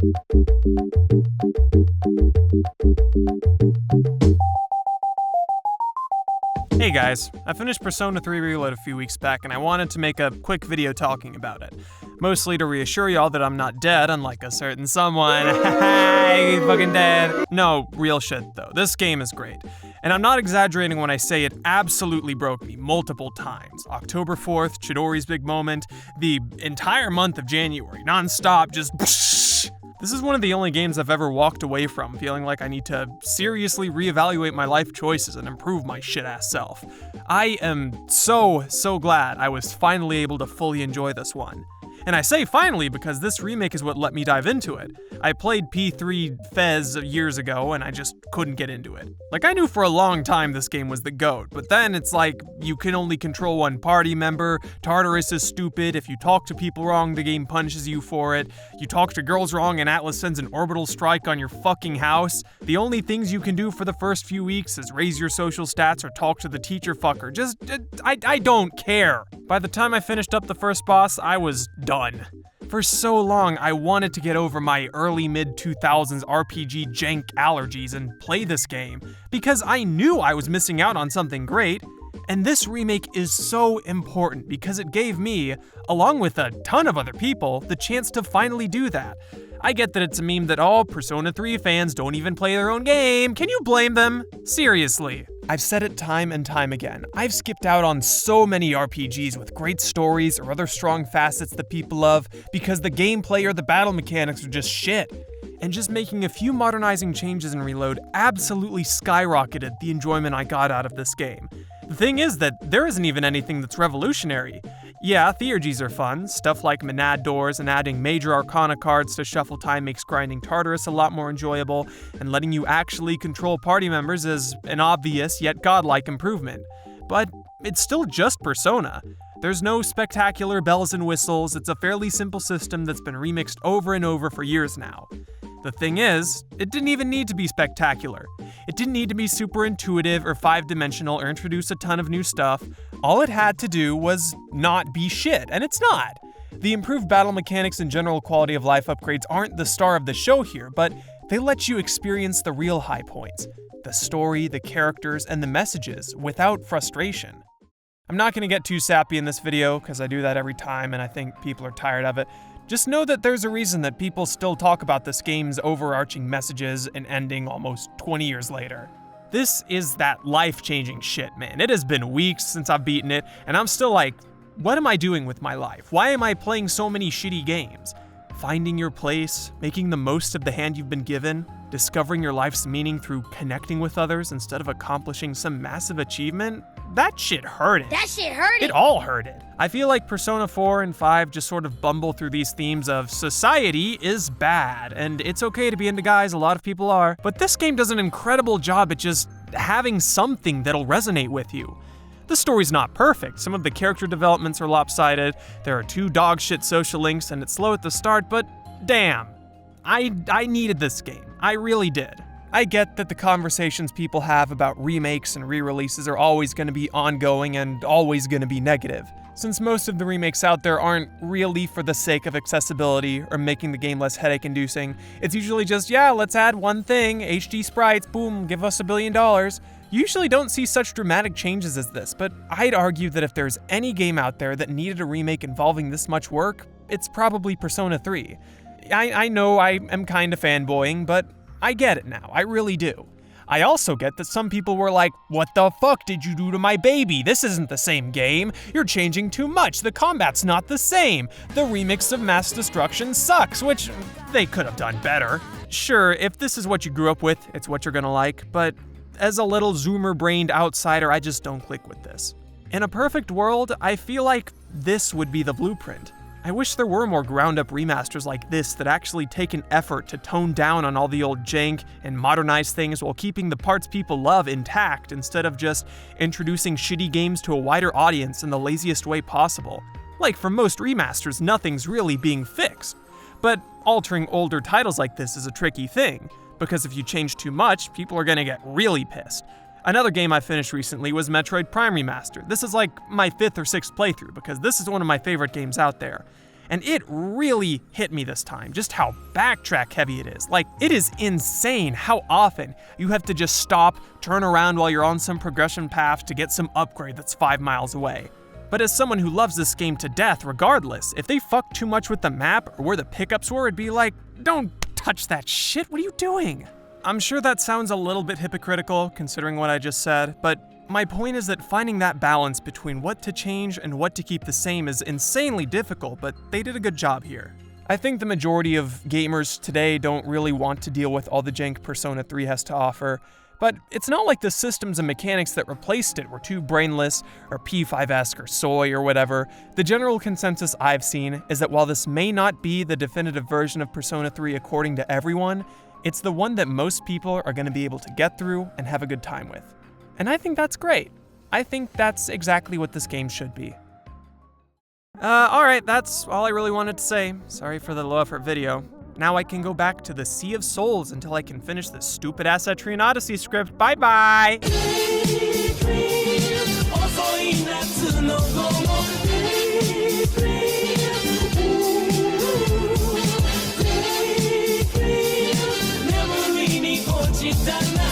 Hey guys, I finished Persona 3 Reload a few weeks back and I wanted to make a quick video talking about it. Mostly to reassure y'all that I'm not dead, unlike a certain someone. He's fucking dead. No, real shit though, this game is great. And I'm not exaggerating when I say it absolutely broke me multiple times. October 4th, Chidori's big moment, the entire month of January, non-stop, just This is one of the only games I've ever walked away from feeling like I need to seriously reevaluate my life choices and improve my shit-ass self. I am so glad I was finally able to fully enjoy this one. And I say finally because this remake is what let me dive into it. I played P3 Fez years ago and I just couldn't get into it. Like, I knew for a long time this game was the GOAT, but then it's like, you can only control one party member, Tartarus is stupid, if you talk to people wrong, the game punishes you for it, you talk to girls wrong and Atlas sends an orbital strike on your fucking house, the only things you can do for the first few weeks is raise your social stats or talk to the teacher fucker, I don't care. By the time I finished up the first boss, I was done. For so long, I wanted to get over my early mid-2000s RPG jank allergies and play this game, because I knew I was missing out on something great, and this remake is so important because it gave me, along with a ton of other people, the chance to finally do that. I get that it's a meme that all Persona 3 fans don't even play their own game. Can you blame them? Seriously. I've said it time and time again. I've skipped out on so many RPGs with great stories or other strong facets that people love because the gameplay or the battle mechanics are just shit. And just making a few modernizing changes in Reload absolutely skyrocketed the enjoyment I got out of this game. The thing is that there isn't even anything that's revolutionary. Yeah, theurgies are fun, stuff like Monad doors and adding major arcana cards to shuffle time makes grinding Tartarus a lot more enjoyable, and letting you actually control party members is an obvious yet godlike improvement. But it's still just Persona. There's no spectacular bells and whistles, it's a fairly simple system that's been remixed over and over for years now. The thing is, it didn't even need to be spectacular. It didn't need to be super intuitive or 5-dimensional or introduce a ton of new stuff. All it had to do was not be shit, and it's not. The improved battle mechanics and general quality of life upgrades aren't the star of the show here, but they let you experience the real high points. The story, the characters, and the messages without frustration. I'm not going to get too sappy in this video, because I do that every time and I think people are tired of it. Just know that there's a reason that people still talk about this game's overarching messages and ending almost 20 years later. This is that life-changing shit, man. It has been weeks since I've beaten it, and I'm still like, what am I doing with my life? Why am I playing so many shitty games? Finding your place, making the most of the hand you've been given, discovering your life's meaning through connecting with others instead of accomplishing some massive achievement? That shit hurted. That shit hurted. It all hurted. I feel like Persona 4 and 5 just sort of bumble through these themes of society is bad, and it's okay to be into guys, a lot of people are, but this game does an incredible job at just having something that'll resonate with you. The story's not perfect, some of the character developments are lopsided, there are 2 dogshit social links, and it's slow at the start, but damn. I needed this game. I really did. I get that the conversations people have about remakes and re-releases are always going to be ongoing and always going to be negative, since most of the remakes out there aren't really for the sake of accessibility or making the game less headache-inducing. It's usually just, yeah, let's add one thing, HD sprites, boom, give us $1 billion. You usually don't see such dramatic changes as this, but I'd argue that if there's any game out there that needed a remake involving this much work, it's probably Persona 3. I know I am kind of fanboying, but I get it now, I really do. I also get that some people were like, what the fuck did you do to my baby? This isn't the same game. You're changing too much. The combat's not the same. The remix of Mass Destruction sucks, which they could have done better. Sure, if this is what you grew up with, it's what you're gonna like, but as a little zoomer-brained outsider, I just don't click with this. In a perfect world, I feel like this would be the blueprint. I wish there were more ground-up remasters like this that actually take an effort to tone down on all the old jank and modernize things while keeping the parts people love intact instead of just introducing shitty games to a wider audience in the laziest way possible. Like, for most remasters, nothing's really being fixed. But altering older titles like this is a tricky thing, because if you change too much, people are gonna get really pissed. Another game I finished recently was Metroid Prime Remastered. This is like my 5th or 6th playthrough because this is one of my favorite games out there. and it really hit me this time, just how backtrack heavy it is. Like, it is insane how often you have to just stop, turn around while you're on some progression path to get some upgrade that's 5 miles away. But as someone who loves this game to death regardless, if they fuck too much with the map or where the pickups were, it'd be like, don't touch that shit, what are you doing? I'm sure that sounds a little bit hypocritical considering what I just said, but my point is that finding that balance between what to change and what to keep the same is insanely difficult, but they did a good job here. I think the majority of gamers today don't really want to deal with all the jank Persona 3 has to offer, but it's not like the systems and mechanics that replaced it were too brainless or P5-esque or soy or whatever. The general consensus I've seen is that while this may not be the definitive version of Persona 3 according to everyone, it's the one that most people are going to be able to get through and have a good time with. And I think that's great. I think that's exactly what this game should be. Alright, that's all I really wanted to say. Sorry for the low effort video. Now I can go back to the Sea of Souls until I can finish this stupid ass Etrian Odyssey script. Bye bye! Memoryに落ちたな